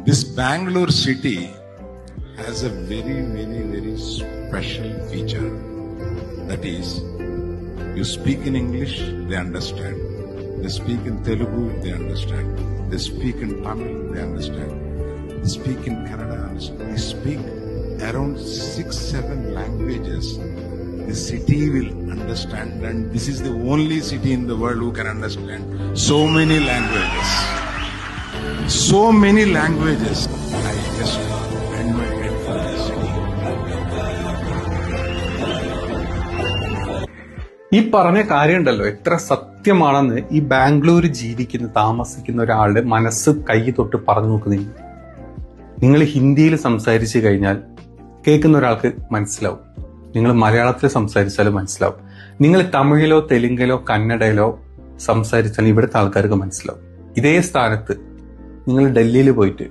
This Bangalore city has a very special feature. That is, you speak in English, they understand. They speak in Telugu, they understand. They speak in Tamil, they understand. They speak in Kannada, they speak around 6-7 languages. The city will understand, and this is the only city in the world who can understand so many languages. So many languages. I just bend my head for this city. ഈ പറഞ്ഞ കാര്യമുണ്ടല്ലോ എത്ര സത്യമാണെന്ന് ഈ ബാംഗ്ലൂർ താമസിക്കുന്ന ഒരാളുടെ മനസ്സ് കൈ തൊട്ട് പറഞ്ഞു നോക്കുന്നില്ല. നിങ്ങൾ ഹിന്ദിയിൽ സംസാരിച്ചു കഴിഞ്ഞാൽ കേൾക്കുന്ന ഒരാൾക്ക് മനസ്സിലാവും. നിങ്ങൾ മലയാളത്തിൽ സംസാരിച്ചാലും മനസ്സിലാവും. നിങ്ങൾ തമിഴിലോ തെലുങ്കിലോ കന്നഡയിലോ സംസാരിച്ചാൽ ഇവിടുത്തെ ആൾക്കാർക്ക് മനസ്സിലാവും. ഇതേ സ്ഥാനത്ത് നിങ്ങൾ ഡൽഹിയിൽ പോയിട്ട്